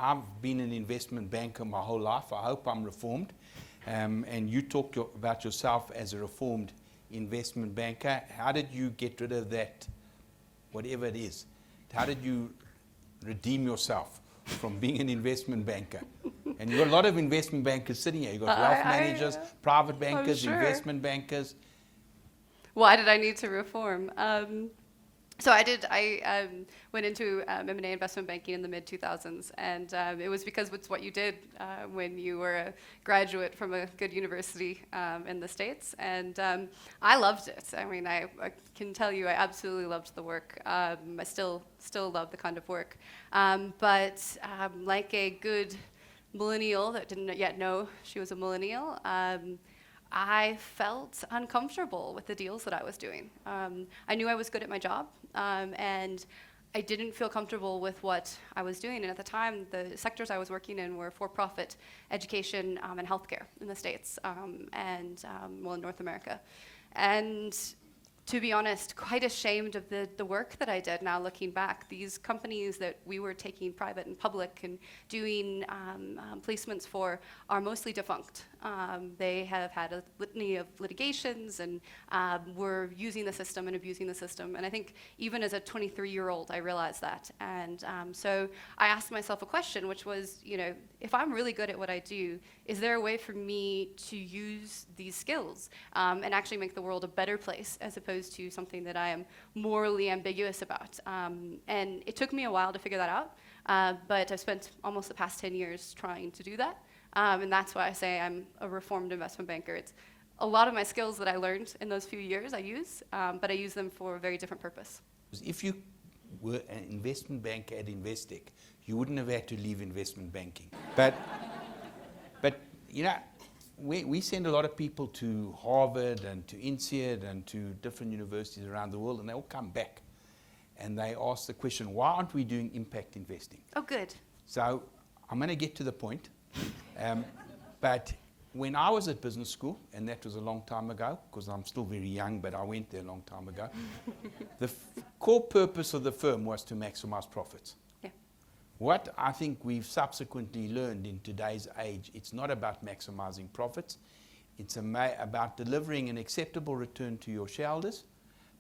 I've been an investment banker my whole life. I hope I'm reformed. And you talk about yourself as a reformed investment banker. How did you get rid of that, whatever it is? How did you redeem yourself from being an investment banker? And you've got a lot of investment bankers sitting here. You've got wealth managers, private bankers, investment bankers. Why did I need to reform? So I went into M&A investment banking in the mid-2000s, and it was because it's what you did when you were a graduate from a good university in the States, and I loved it. I mean, I can tell you I absolutely loved the work. I still love the kind of work. But like a good millennial that didn't yet know she was a millennial, I felt uncomfortable with the deals that I was doing. I knew I was good at my job, and I didn't feel comfortable with what I was doing. And at the time, the sectors I was working in were for-profit education and healthcare in the States, and in North America. And to be honest, quite ashamed of the work that I did now looking back. These companies that we were taking private and public and doing placements for are mostly defunct. They have had a litany of litigations and were using the system and abusing the system. And I think even as a 23-year-old, I realized that. And so I asked myself a question, which was, if I'm really good at what I do, is there a way for me to use these skills and actually make the world a better place as opposed to something that I am morally ambiguous about? And it took me a while to figure that out, but I've spent almost the past 10 years trying to do that. And that's why I say I'm a reformed investment banker. It's a lot of my skills that I learned in those few years I use, but I use them for a very different purpose. If you were an investment banker at Investec, you wouldn't have had to leave investment banking. But we send a lot of people to Harvard and to INSEAD and to different universities around the world, and they all come back and they ask the question, why aren't we doing impact investing? Oh, good. So I'm going to get to the point. But when I was at business school, and that was a long time ago, because I'm still very young, but I went there a long time ago, the core purpose of the firm was to maximize profits. Yeah. What I think we've subsequently learned in today's age, it's not about maximizing profits. It's about delivering an acceptable return to your shareholders,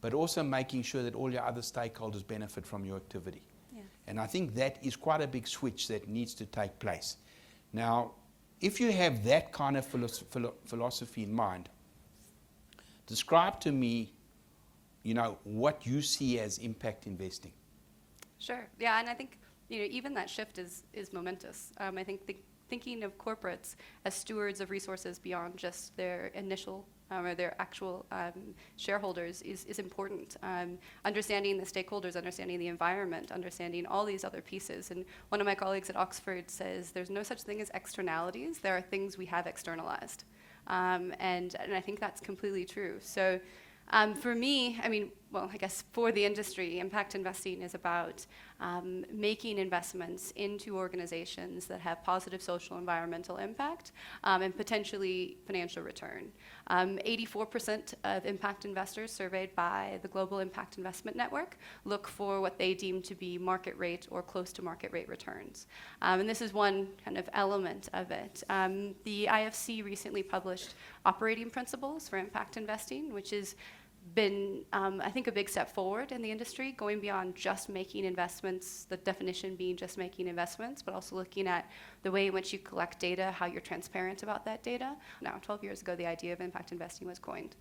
but also making sure that all your other stakeholders benefit from your activity. Yeah. And I think that is quite a big switch that needs to take place. Now, if you have that kind of philosophy in mind, describe to me, what you see as impact investing. Sure. Yeah, and I think even that shift is momentous. I think thinking of corporates as stewards of resources beyond just their initial or their actual shareholders is important. Understanding the stakeholders, understanding the environment, understanding all these other pieces. And one of my colleagues at Oxford says there's no such thing as externalities. There are things we have externalized. And I think that's completely true. So for me, I guess for the industry, impact investing is about making investments into organizations that have positive social environmental impact and potentially financial return. 84% of impact investors surveyed by the Global Impact Investment Network look for what they deem to be market rate or close to market rate returns. And this is one kind of element of it. The IFC recently published operating principles for impact investing, which is been, I think, a big step forward in the industry, going beyond just making investments, the definition being just making investments, but also looking at the way in which you collect data, how you're transparent about that data. Now, 12 years ago, the idea of impact investing was coined,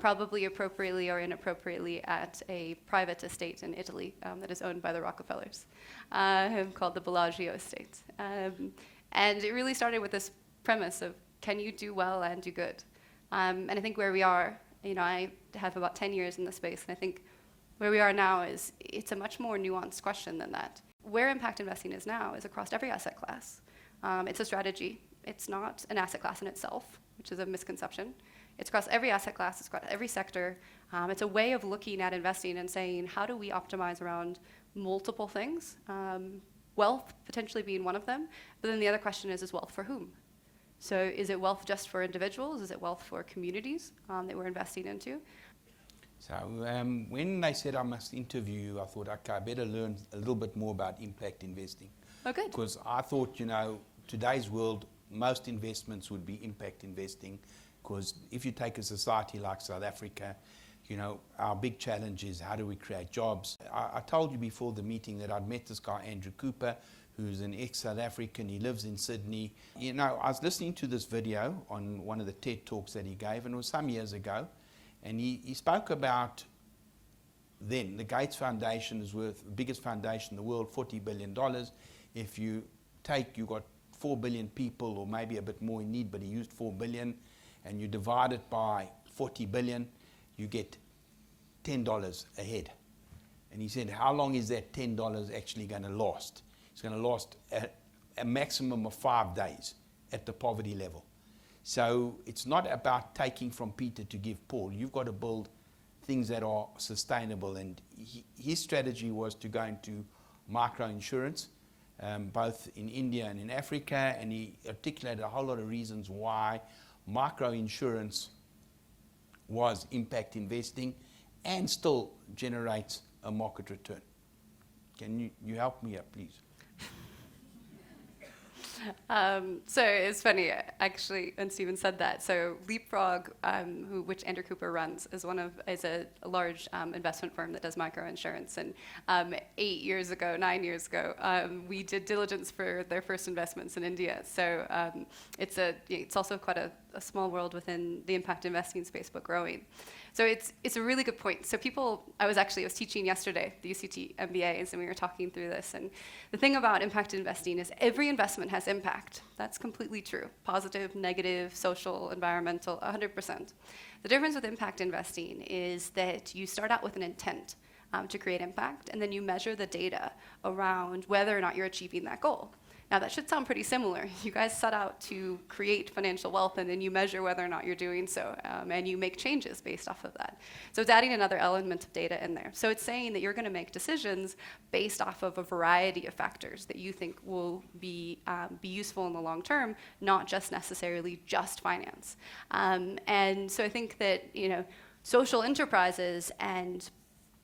probably appropriately or inappropriately at a private estate in Italy that is owned by the Rockefellers, called the Bellagio estate. And it really started with this premise of, can you do well and do good? And I think where we are, I have about 10 years in the space, and I think where we are now it's a much more nuanced question than that. Where impact investing is now is across every asset class. It's a strategy. It's not an asset class in itself, which is a misconception. It's across every asset class, it's across every sector. It's a way of looking at investing and saying, how do we optimize around multiple things? Wealth potentially being one of them, but then the other question is wealth for whom? So is it wealth just for individuals? Is it wealth for communities that we're investing into? So when they said I must interview you, I thought, okay, I better learn a little bit more about impact investing. Oh, good. Because I thought, today's world, most investments would be impact investing. Because if you take a society like South Africa, our big challenge is how do we create jobs? I told you before the meeting that I'd met this guy, Andrew Cooper, who's an ex-South African. He lives in Sydney. I was listening to this video on one of the TED Talks that he gave, and it was some years ago. And he spoke about then the Gates Foundation is worth, the biggest foundation in the world, $40 billion. If you got 4 billion people, or maybe a bit more in need, but he used 4 billion, and you divide it by 40 billion, you get $10 a head. And he said, how long is that $10 actually going to last? It's going to last a maximum of 5 days at the poverty level. So it's not about taking from Peter to give Paul. You've got to build things that are sustainable. And his strategy was to go into microinsurance, both in India and in Africa. And he articulated a whole lot of reasons why microinsurance was impact investing and still generates a market return. Can you help me out, please? So it's funny, actually, when Stephen said that. So Leapfrog, which Andrew Cooper runs, is a large investment firm that does microinsurance. And 9 years ago, we did diligence for their first investments in India. So it's also quite a small world within the impact investing space, but growing. So it's a really good point. So I was teaching yesterday, the UCT MBA, and so we were talking through this. And the thing about impact investing is every investment has impact. That's completely true. Positive, negative, social, environmental, 100%. The difference with impact investing is that you start out with an intent to create impact, and then you measure the data around whether or not you're achieving that goal. Now, that should sound pretty similar. You guys set out to create financial wealth, and then you measure whether or not you're doing so, and you make changes based off of that. So it's adding another element of data in there. So it's saying that you're going to make decisions based off of a variety of factors that you think will be useful in the long term, not just necessarily just finance. And so I think that social enterprises and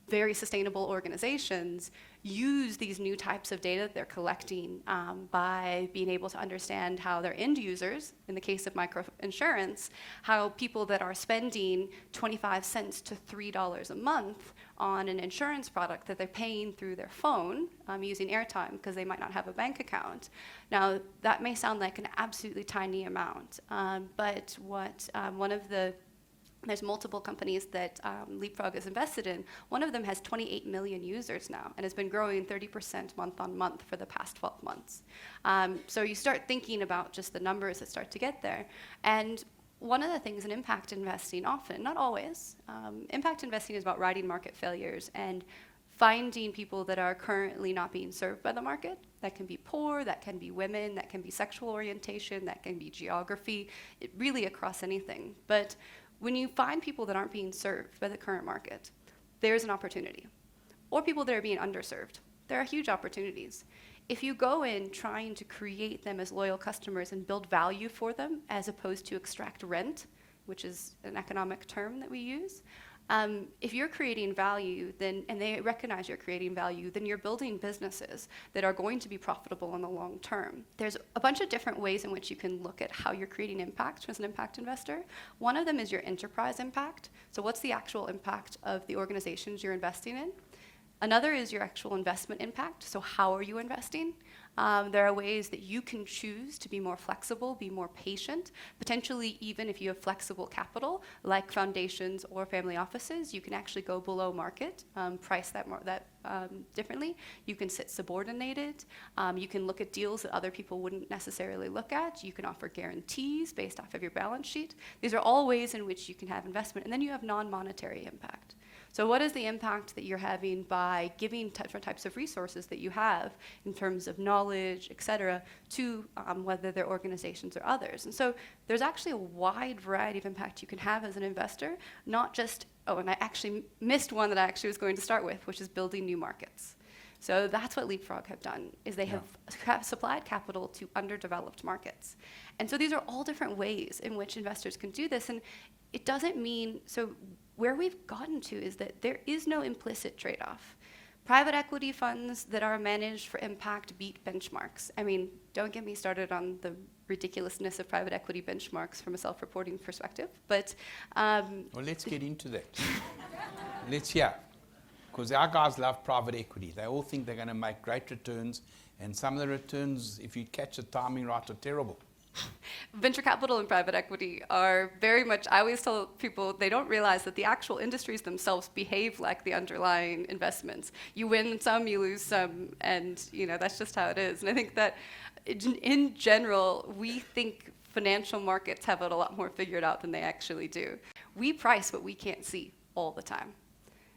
very sustainable organizations use these new types of data that they're collecting by being able to understand how their end users, in the case of microinsurance, how people that are spending 25 cents to $3 a month on an insurance product that they're paying through their phone using airtime because they might not have a bank account. Now, that may sound like an absolutely tiny amount, but what there's multiple companies that Leapfrog is invested in. One of them has 28 million users now and has been growing 30% month on month for the past 12 months. So you start thinking about just the numbers that start to get there. And one of the things in impact investing, often, not always, impact investing is about riding market failures and finding people that are currently not being served by the market. That can be poor, that can be women, that can be sexual orientation, that can be geography, really across anything. But when you find people that aren't being served by the current market, there's an opportunity. Or people that are being underserved. There are huge opportunities. If you go in trying to create them as loyal customers and build value for them, as opposed to extract rent, which is an economic term that we use, if you're creating value, and they recognize you're creating value, then you're building businesses that are going to be profitable in the long term. There's a bunch of different ways in which you can look at how you're creating impact as an impact investor. One of them is your enterprise impact. So what's the actual impact of the organizations you're investing in? Another is your actual investment impact. So how are you investing? There are ways that you can choose to be more flexible, be more patient. Potentially, even if you have flexible capital, like foundations or family offices, you can actually go below market, price that differently. You can sit subordinated. You can look at deals that other people wouldn't necessarily look at. You can offer guarantees based off of your balance sheet. These are all ways in which you can have investment. And then you have non-monetary impact. So what is the impact that you're having by giving different types of resources that you have in terms of knowledge, et cetera, to whether they're organizations or others? And so there's actually a wide variety of impact you can have as an investor, not just, and I actually missed one that I actually was going to start with, which is building new markets. So that's what Leapfrog have done, is they have supplied capital to underdeveloped markets. And so these are all different ways in which investors can do this. And it doesn't mean, so where we've gotten to is that there is no implicit trade-off Private equity funds that are managed for impact beat benchmarks. I mean, don't get me started on the ridiculousness of private equity benchmarks from a self-reporting perspective, but... Well, let's get into that. Let's hear. Because our guys love private equity. They all think they're going to make great returns, and some of the returns, if you catch the timing right, are terrible. Venture capital and private equity are very much, I always tell people, they don't realize that the actual industries themselves behave like the underlying investments. You win some, you lose some, and that's just how it is. And I think that in general, we think financial markets have it a lot more figured out than they actually do. We price what we can't see all the time.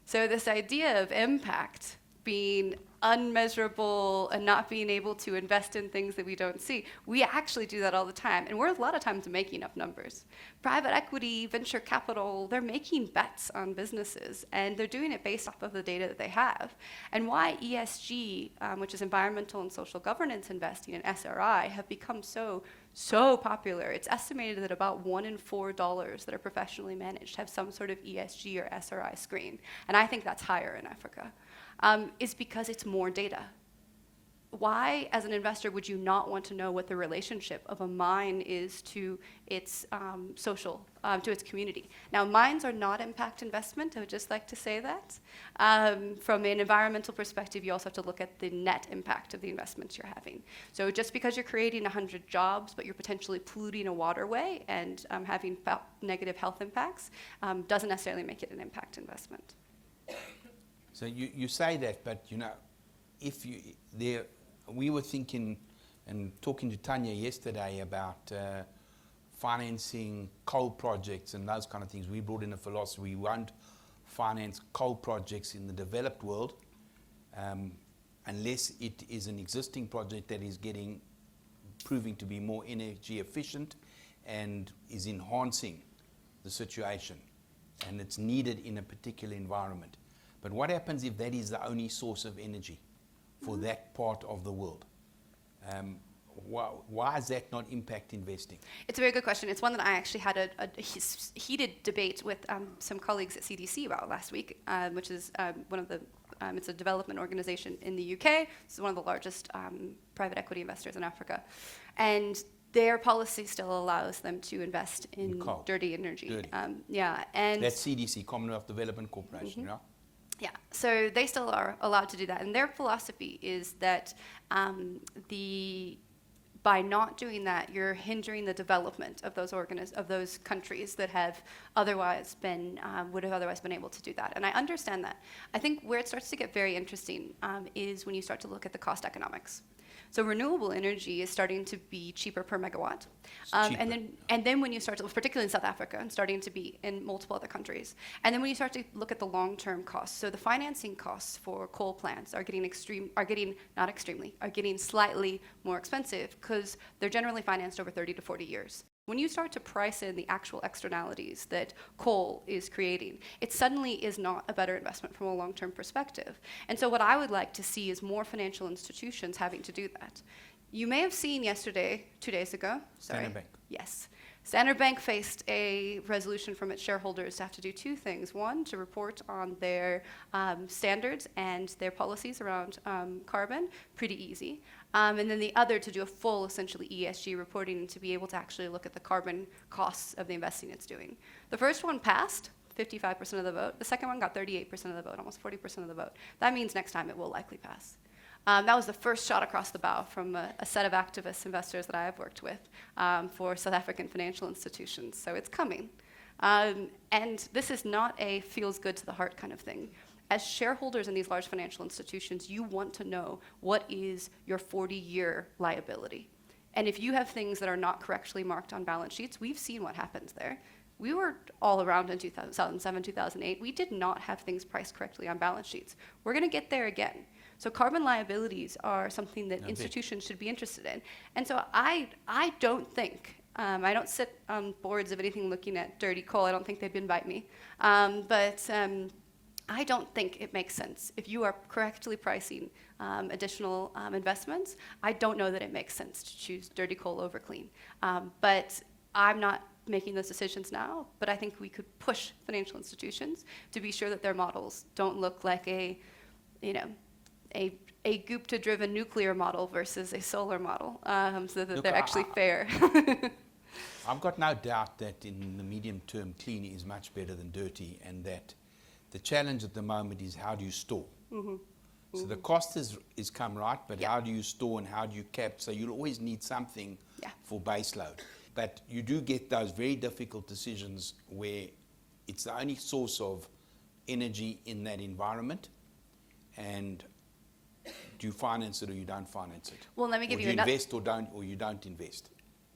So this idea of impact being unmeasurable and not being able to invest in things that we don't see, we actually do that all the time. And we're a lot of times making up numbers. Private equity, venture capital, they're making bets on businesses, and they're doing it based off of the data that they have. And why ESG, which is environmental and social governance investing, and SRI, have become so popular. It's estimated that about $1 in $4 that are professionally managed have some sort of ESG or SRI screen. And I think that's higher in Africa. Is because it's more data. Why, as an investor, would you not want to know what the relationship of a mine is to its to its community? Now, mines are not impact investment. I would just like to say that. From an environmental perspective, you also have to look at the net impact of the investments you're having. So just because you're creating 100 jobs, but you're potentially polluting a waterway and having negative health impacts, doesn't necessarily make it an impact investment. So you say that, but we were thinking and talking to Tanya yesterday about financing coal projects and those kind of things. We brought in a philosophy: we won't finance coal projects in the developed world unless it is an existing project that is proving to be more energy efficient and is enhancing the situation, and it's needed in a particular environment. But what happens if that is the only source of energy for that part of the world? Why is that not impact investing? It's a very good question. It's one that I actually had a heated debate with some colleagues at CDC about last week, which is one of the, it's a development organization in the UK. It's one of the largest private equity investors in Africa. And their policy still allows them to invest in dirty energy. And that's CDC, Commonwealth Development Corporation, right? Yeah, so they still are allowed to do that. And their philosophy is that by not doing that, you're hindering the development of those countries that have otherwise been, would have otherwise been able to do that. And I understand that. I think where it starts to get very interesting is when you start to look at the cost economics. So renewable energy is starting to be cheaper per megawatt. And then when you start to, particularly in South Africa, and starting to be in multiple other countries. And then when you start to look at the long-term costs, so the financing costs for coal plants are getting slightly more expensive because they're generally financed over 30 to 40 years. When you start to price in the actual externalities that coal is creating, it suddenly is not a better investment from a long-term perspective. And so what I would like to see is more financial institutions having to do that. You may have seen yesterday, 2 days ago, Standard Bank. Yes. Standard Bank faced a resolution from its shareholders to have to do two things. One, to report on their standards and their policies around carbon, pretty easy. And then the other, to do a full, essentially, ESG reporting to be able to actually look at the carbon costs of the investing it's doing. The first one passed, 55% of the vote. The second one got 38% of the vote, almost 40% of the vote. That means next time it will likely pass. That was the first shot across the bow from a set of activist investors that I have worked with for South African financial institutions. So it's coming. And this is not a feels good to the heart kind of thing. As shareholders in these large financial institutions, you want to know what is your 40-year liability. And if you have things that are not correctly marked on balance sheets, we've seen what happens there. We were all around in 2007, 2008. We did not have things priced correctly on balance sheets. We're going to get there again. So carbon liabilities are something that institutions should be interested in. And so I don't think, I don't sit on boards of anything looking at dirty coal. I don't think they'd invite me. But I don't think it makes sense. If you are correctly pricing additional investments, I don't know that it makes sense to choose dirty coal over clean. But I'm not making those decisions now, but I think we could push financial institutions to be sure that their models don't look like a you know, a Gupta-driven nuclear model versus a solar model, so that Look, they're actually fair. I've got no doubt that in the medium term, clean is much better than dirty, and that the challenge at the moment is how do you store? So the cost is come right, but how do you store and how do you cap? So you'll always need something for base load. But you do get those very difficult decisions where it's the only source of energy in that environment, and do you finance it or you don't finance it? Well, let me give or you do you another. invest or you don't invest?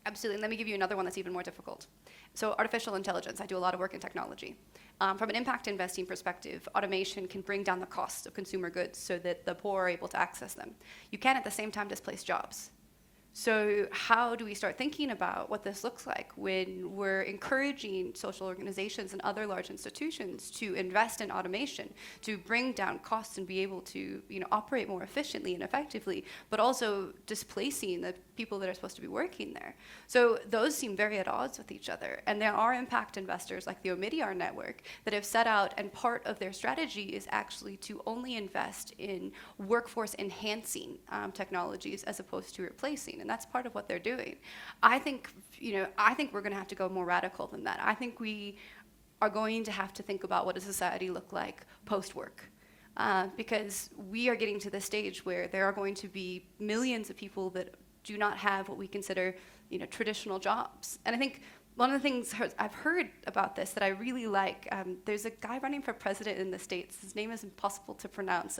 Absolutely. Let me give you another one that's even more difficult. So artificial intelligence, I do a lot of work in technology. From an impact investing perspective, automation can bring down the cost of consumer goods so that the poor are able to access them. You can at the same time displace jobs. So how do we start thinking about what this looks like when we're encouraging social organizations and other large institutions to invest in automation, to bring down costs and be able to, operate more efficiently and effectively, but also displacing the people that are supposed to be working there? So those seem very at odds with each other. And there are impact investors like the Omidyar network that have set out, and part of their strategy is actually to only invest in workforce enhancing technologies as opposed to replacing. And that's part of what they're doing. I think we're going to have to go more radical than that. I think we are going to have to think about what does society look like post-work. Because we are getting to the stage where there are going to be millions of people that do not have what we consider, traditional jobs. And I think one of the things I've heard about this that I really like, there's a guy running for president in the States. His name is impossible to pronounce,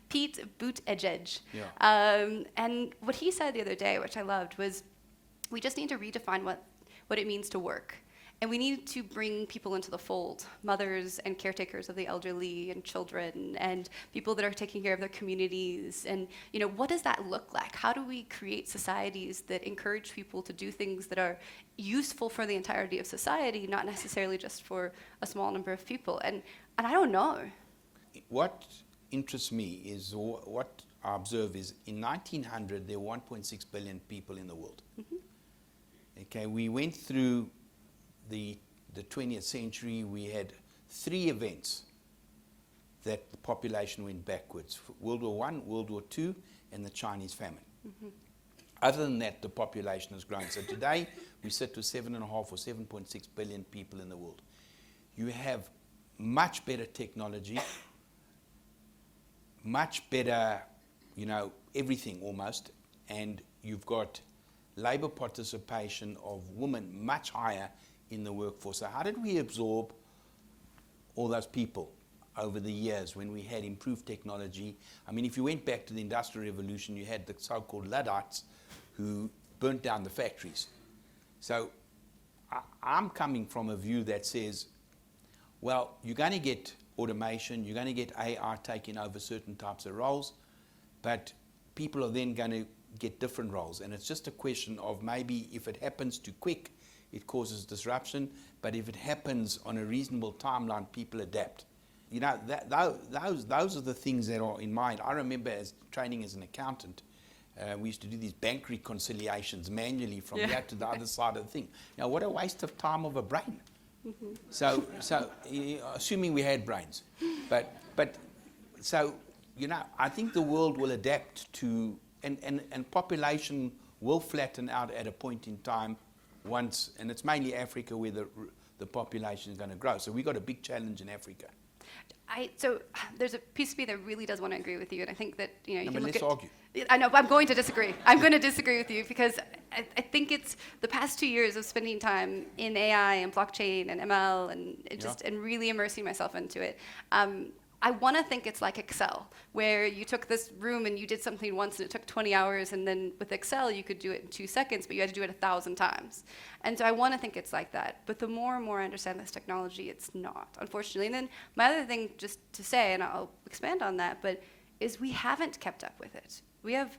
Pete Buttigieg. Yeah. And what he said the other day, which I loved, was we just need to redefine what it means to work. And we need to bring people into the fold, mothers and caretakers of the elderly and children and people that are taking care of their communities. And, what does that look like? How do we create societies that encourage people to do things that are useful for the entirety of society, not necessarily just for a small number of people? And I don't know. What interests me is, or what I observe is, in 1900, there were 1.6 billion people in the world. Okay, we went through the 20th century, we had 3 events that the population went backwards: World War I, World War II, and the Chinese famine. Other than that, the population has grown. So today, we sit with 7.5 or 7.6 billion people in the world. You have much better technology, much better, everything almost, and you've got labor participation of women much higher in the workforce. So how did we absorb all those people over the years when we had improved technology? I mean, if you went back to the Industrial Revolution, you had the so-called Luddites who burnt down the factories. So I'm coming from a view that says, well, you're going to get automation, you're going to get AI taking over certain types of roles, but people are then going to get different roles. And it's just a question of, maybe if it happens too quick, it causes disruption, but if it happens on a reasonable timeline, people adapt. Those are the things that are in mind. I remember as training as an accountant, we used to do these bank reconciliations manually from here to the other side of the thing. Now, what a waste of time of a brain. So assuming we had brains, but so I think the world will adapt to, and population will flatten out at a point in time. Once, and it's mainly Africa where the population is going to grow. So we've got a big challenge in Africa. So there's a piece of me that really does want to agree with you, and I think that you can let's argue. I know, but I'm going to disagree. I'm going to disagree with you because I think it's the past 2 years of spending time in AI and blockchain and ML and really immersing myself into it. I want to think it's like Excel, where you took this room and you did something once and it took 20 hours, and then with Excel you could do it in 2 seconds, but you had to do it 1,000 times. And so I want to think it's like that. But the more and more I understand this technology, it's not, unfortunately. And then my other thing, just to say, and I'll expand on that, but is we haven't kept up with it. We have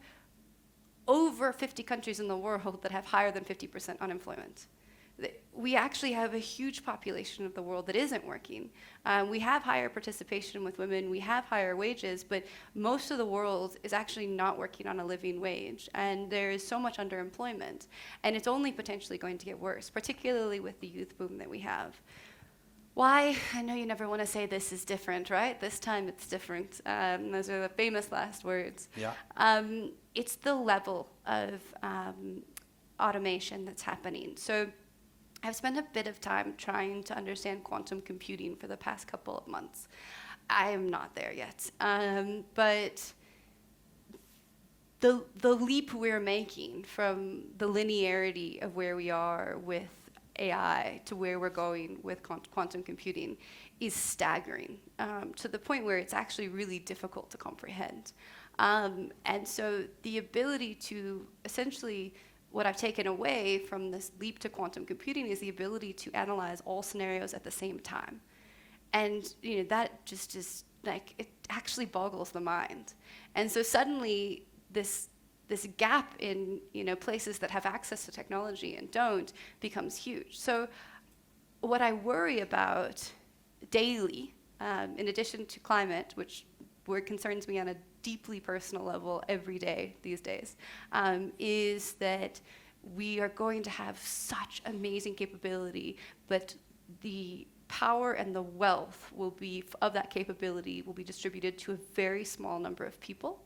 over 50 countries in the world that have higher than 50% unemployment. We actually have a huge population of the world that isn't working. We have higher participation with women, we have higher wages, but most of the world is actually not working on a living wage, and there is so much underemployment, and it's only potentially going to get worse, particularly with the youth boom that we have. Why? I know you never want to say this is different, right? This time it's different. Those are the famous last words. Yeah. It's the level of automation that's happening. So I've spent a bit of time trying to understand quantum computing for the past couple of months. I am not there yet. But the leap we're making from the linearity of where we are with AI to where we're going with quantum computing is staggering, to the point where it's actually really difficult to comprehend. And so the ability to essentially, what I've taken away from this leap to quantum computing is the ability to analyze all scenarios at the same time. And that just is like, it actually boggles the mind. And so suddenly this gap in places that have access to technology and don't becomes huge. So what I worry about daily, in addition to climate, which concerns me on a deeply personal level every day these days, is that we are going to have such amazing capability, but the power and the wealth of that capability will be distributed to a very small number of people.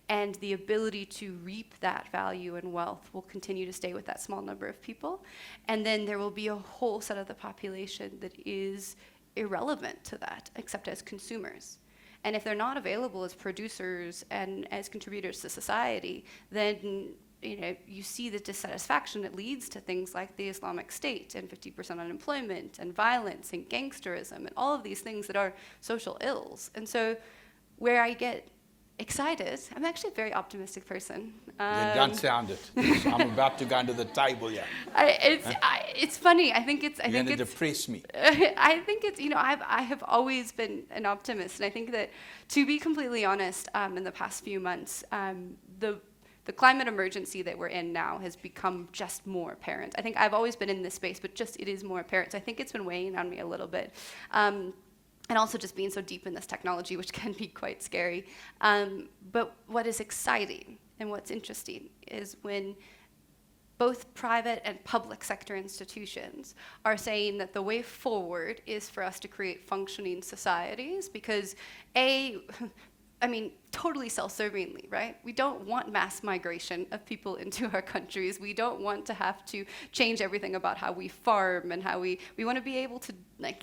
And the ability to reap that value and wealth will continue to stay with that small number of people. And then there will be a whole set of the population that is irrelevant to that, except as consumers. And if they're not available as producers and as contributors to society, then you see the dissatisfaction that leads to things like the Islamic State and 50% unemployment and violence and gangsterism and all of these things that are social ills. And so where I get excited. I'm actually a very optimistic person. You don't sound it. I'm about to go under the table, yeah. It's funny. I think it's. You're going to depress me. I think it's. I have always been an optimist, and I think that, to be completely honest, in the past few months, the climate emergency that we're in now has become just more apparent. I think I've always been in this space, but just it is more apparent. So I think it's been weighing on me a little bit. And also just being so deep in this technology, which can be quite scary. But what is exciting and what's interesting is when both private and public sector institutions are saying that the way forward is for us to create functioning societies, because totally self-servingly, right? We don't want mass migration of people into our countries. We don't want to have to change everything about how we farm and how we want to be able to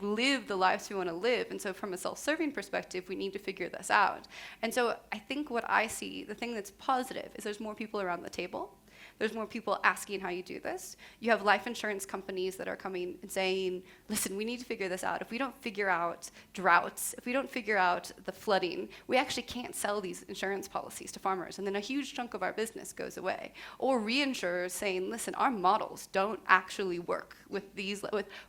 live the lives we want to live. And so from a self-serving perspective, we need to figure this out. And so I think what I see, the thing that's positive, is there's more people around the table. There's more people asking how you do this. You have life insurance companies that are coming and saying, listen, we need to figure this out. If we don't figure out droughts, if we don't figure out the flooding, we actually can't sell these insurance policies to farmers. And then a huge chunk of our business goes away. Or reinsurers saying, listen, our models don't actually work with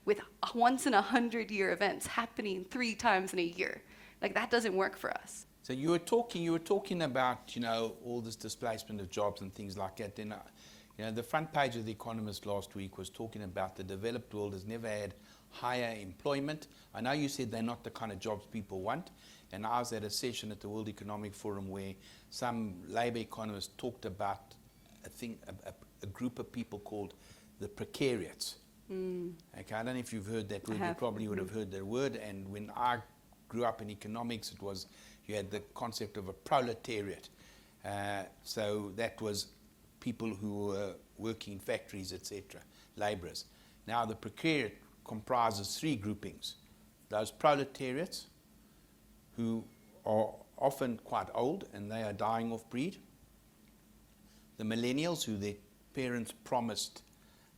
with once in 100-year events happening 3 times in a year. That doesn't work for us. So you were talking about, all this displacement of jobs and things like that. And, the front page of The Economist last week was talking about the developed world has never had higher employment. I know you said they're not the kind of jobs people want. And I was at a session at the World Economic Forum where some labor economists talked about a group of people called the precariats. Okay, I don't know if you've heard that word. You probably would have heard that word. And when I grew up in economics, you had the concept of a proletariat. So that was people who were working in factories, etc., laborers. Now the precariat comprises 3 groupings. Those proletariats, who are often quite old and they are dying off breed. The millennials, who their parents promised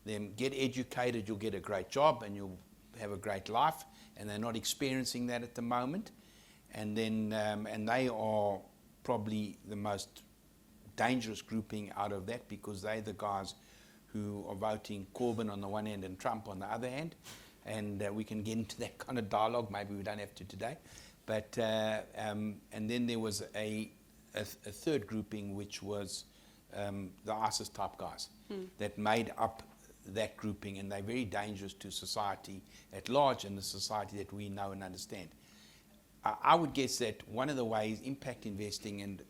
them, get educated, you'll get a great job and you'll have a great life, and they're not experiencing that at the moment. And then, and they are probably the most dangerous grouping out of that, because they're the guys who are voting Corbyn on the one hand and Trump on the other hand. And we can get into that kind of dialogue. Maybe we don't have to today. But and then there was a third grouping, which was the ISIS type guys that made up that grouping, and they're very dangerous to society at large and the society that we know and understand. I would guess that one of the ways impact investing and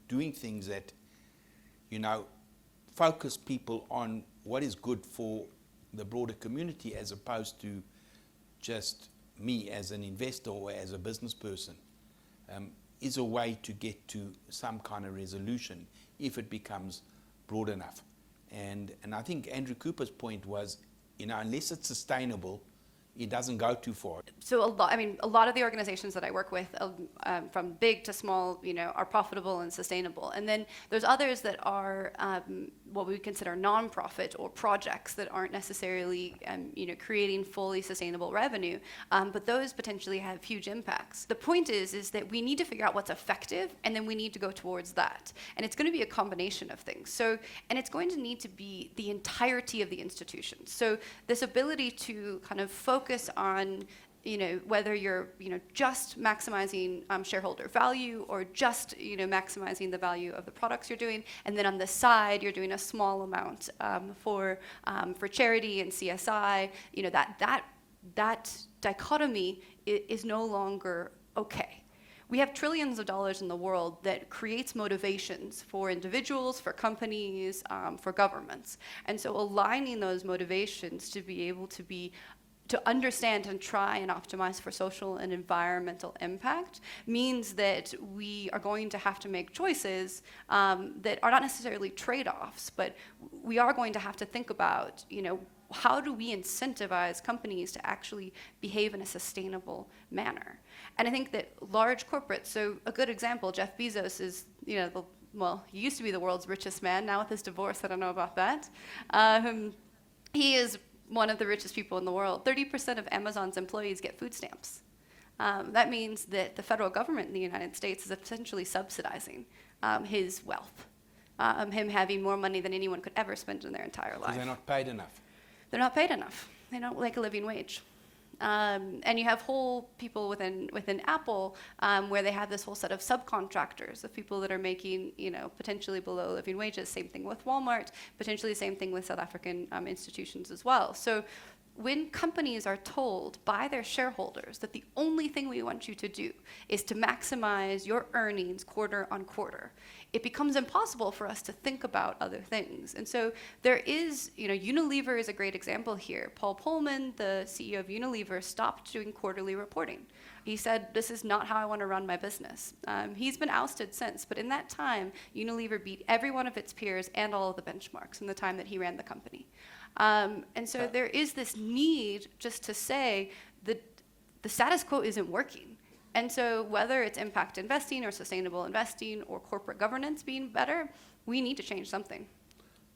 doing things that, focus people on what is good for the broader community, as opposed to just me as an investor or as a business person, is a way to get to some kind of resolution if it becomes broad enough. And I think Andrew Cooper's point was, unless it's sustainable, it doesn't go too far. So a lot of the organizations that I work with, from big to small, are profitable and sustainable. And then there's others that are what we would consider nonprofit or projects that aren't necessarily, creating fully sustainable revenue, but those potentially have huge impacts. The point is that we need to figure out what's effective, and then we need to go towards that. And it's going to be a combination of things. So, and it's going to need to be the entirety of the institution. So this ability to kind of focus on whether you're just maximizing shareholder value or just maximizing the value of the products you're doing, and then on the side you're doing a small amount for charity and CSI. That dichotomy is no longer okay. We have trillions of dollars in the world that creates motivations for individuals, for companies, for governments, and so aligning those motivations to be able to understand and try and optimize for social and environmental impact means that we are going to have to make choices that are not necessarily trade-offs, but we are going to have to think about, how do we incentivize companies to actually behave in a sustainable manner? And I think that large corporates, so a good example, Jeff Bezos is, he used to be the world's richest man. Now with his divorce, I don't know about that. He is one of the richest people in the world. 30% of Amazon's employees get food stamps. That means that the federal government in the United States is essentially subsidizing his wealth, him having more money than anyone could ever spend in their entire life. Because they're not paid enough. They're not paid enough. They don't make a living wage. And you have whole people within Apple where they have this whole set of subcontractors of people that are making, potentially below living wages. Same thing with Walmart, potentially the same thing with South African institutions as well. So when companies are told by their shareholders that the only thing we want you to do is to maximize your earnings quarter on quarter, it becomes impossible for us to think about other things. And so there is, Unilever is a great example here. Paul Pullman, the CEO of Unilever, stopped doing quarterly reporting. He said, this is not how I want to run my business. He's been ousted since, but in that time, Unilever beat every one of its peers and all of the benchmarks in the time that he ran the company. And so there is this need just to say that the status quo isn't working. And so whether it's impact investing or sustainable investing or corporate governance being better, we need to change something.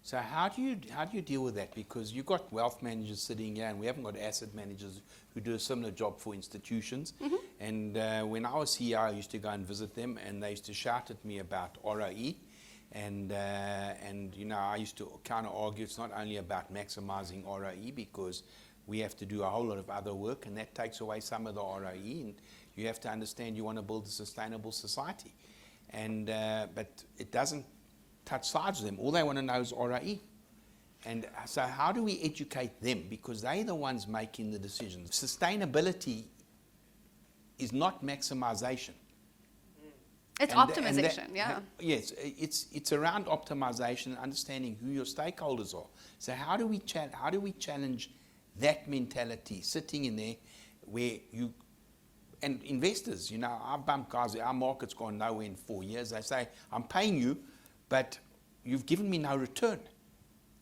So how do you deal with that? Because you've got wealth managers sitting here, and we haven't got asset managers who do a similar job for institutions. Mm-hmm. And when I was here, I used to go and visit them, and they used to shout at me about ROE. And I used to kind of argue it's not only about maximizing ROE, because we have to do a whole lot of other work, and that takes away some of the ROE. And you have to understand you want to build a sustainable society. And but it doesn't touch sides with them. All they want to know is ROE. And so how do we educate them? Because they're the ones making the decisions. Sustainability is not maximization. It's optimization, yeah. Yes, it's around optimization and understanding who your stakeholders are. So how do we challenge that mentality sitting in there where you, and investors, I bump guys, our market's gone nowhere in 4 years. They say, I'm paying you, but you've given me no return.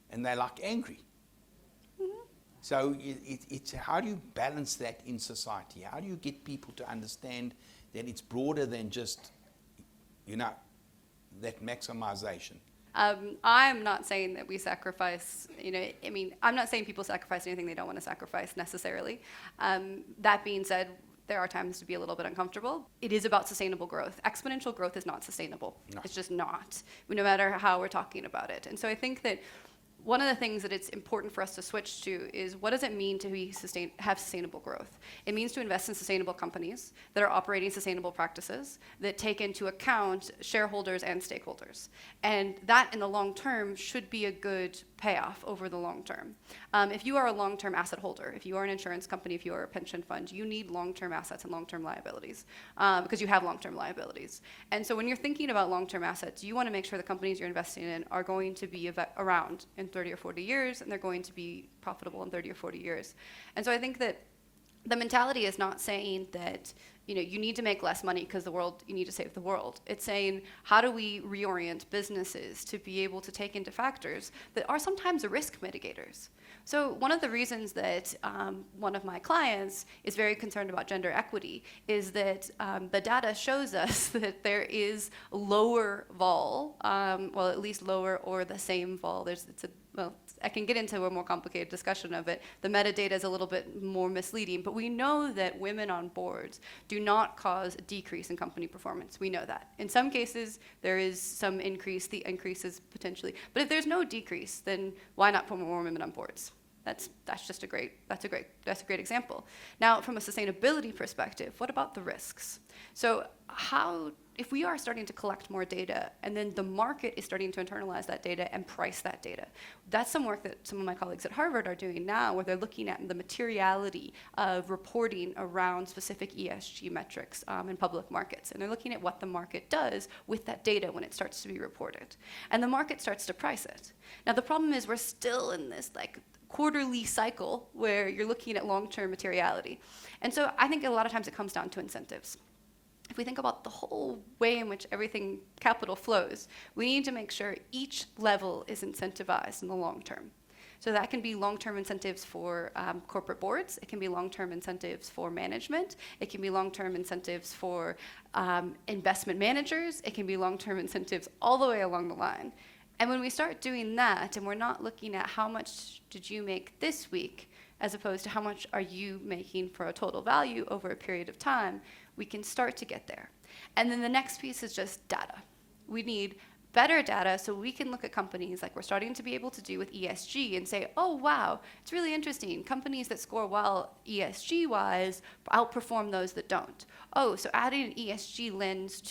And they're like angry. Mm-hmm. So it's how do you balance that in society? How do you get people to understand that it's broader than just, that maximization? I'm not saying that we sacrifice, I'm not saying people sacrifice anything they don't want to sacrifice necessarily. That being said, there are times to be a little bit uncomfortable. It is about sustainable growth. Exponential growth is not sustainable. No. It's just not, no matter how we're talking about it. And so I think that one of the things that it's important for us to switch to is, what does it mean to have sustainable growth? It means to invest in sustainable companies that are operating sustainable practices that take into account shareholders and stakeholders. And that in the long term should be a good payoff over the long term. If you are a long-term asset holder, if you are an insurance company, if you are a pension fund, you need long-term assets and long-term liabilities because you have long-term liabilities. And so when you're thinking about long-term assets, you want to make sure the companies you're investing in are going to be around in 30 or 40 years, and they're going to be profitable in 30 or 40 years. And so I think that the mentality is not saying that you need to make less money because you need to save the world. It's saying, how do we reorient businesses to be able to take into factors that are sometimes risk mitigators? So one of the reasons that one of my clients is very concerned about gender equity is that the data shows us that there is lower vol, well, at least lower or the same vol. I can get into a more complicated discussion of it. The metadata is a little bit more misleading, but we know that women on boards do not cause a decrease in company performance. We know that. In some cases, there is some increase. The increase is potentially, but if there's no decrease, then why not put more women on boards? That's a great example. Now, from a sustainability perspective, what about the risks? So if we are starting to collect more data and then the market is starting to internalize that data and price that data, that's some work that some of my colleagues at Harvard are doing now, where they're looking at the materiality of reporting around specific ESG metrics in public markets. And they're looking at what the market does with that data when it starts to be reported. And the market starts to price it. Now, the problem is we're still in this quarterly cycle where you're looking at long-term materiality. And so I think a lot of times it comes down to incentives. If we think about the whole way in which capital flows, we need to make sure each level is incentivized in the long term. So that can be long-term incentives for corporate boards. It can be long-term incentives for management. It can be long-term incentives for investment managers. It can be long-term incentives all the way along the line. And when we start doing that, and we're not looking at how much did you make this week, as opposed to how much are you making for a total value over a period of time, we can start to get there. And then the next piece is just data. We need better data so we can look at companies like we're starting to be able to do with ESG and say, oh, wow, it's really interesting. Companies that score well ESG-wise outperform those that don't. Oh, so adding an ESG lens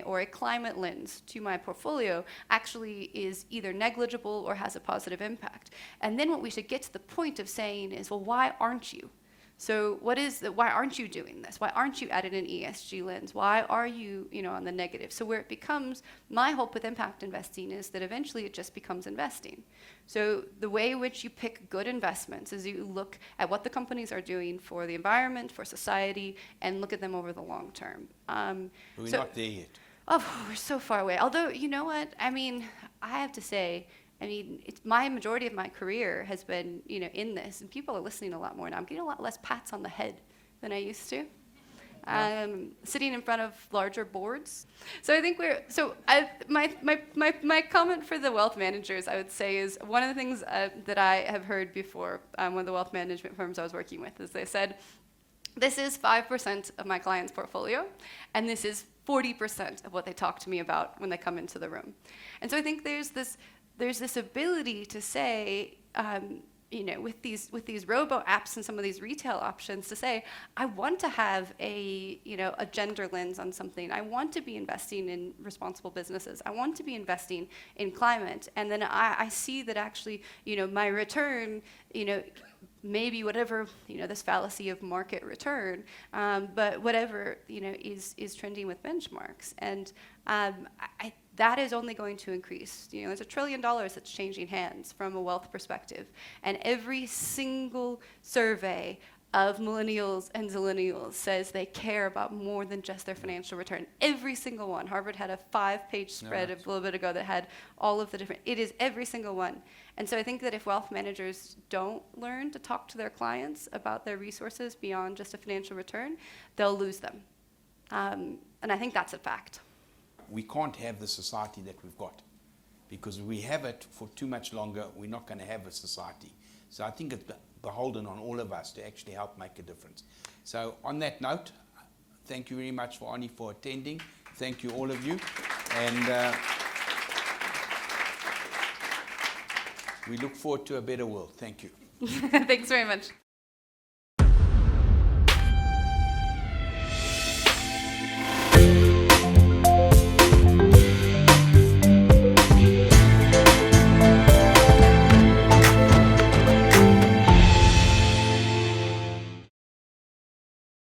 or a climate lens to my portfolio actually is either negligible or has a positive impact. And then what we should get to the point of saying is, well, why aren't you? So why aren't you doing this? Why aren't you adding an ESG lens? Why are you, on the negative? So where it becomes, my hope with impact investing is that eventually it just becomes investing. So the way in which you pick good investments is you look at what the companies are doing for the environment, for society, and look at them over the long term. We're not there yet. Oh, we're so far away. Although, you know what? I have to say, it's my majority of my career has been, in this, and people are listening a lot more now. I'm getting a lot less pats on the head than I used to. Sitting in front of larger boards. So I think my comment for the wealth managers, I would say, is one of the things that I have heard before, one of the wealth management firms I was working with, is they said, this is 5% of my client's portfolio, and this is 40% of what they talk to me about when they come into the room. And so I think there's this ability to say, with these robo apps and some of these retail options, to say, I want to have a gender lens on something. I want to be investing in responsible businesses. I want to be investing in climate. And then I see that actually, my return, maybe whatever, this fallacy of market return, but whatever, is trending with benchmarks. And that is only going to increase. There's $1 trillion that's changing hands from a wealth perspective. And every single survey of millennials and zillennials says they care about more than just their financial return. Every single one. Harvard had a 5-page spread a little bit ago that had all of the different, it is every single one. And so I think that if wealth managers don't learn to talk to their clients about their resources beyond just a financial return, they'll lose them. And I think that's a fact. We can't have the society that we've got, because if we have it for too much longer, we're not going to have a society. So I think it's beholden on all of us to actually help make a difference. So on that note, thank you very much for Aunnie for attending. Thank you, all of you. And we look forward to a better world. Thank you. Thanks very much.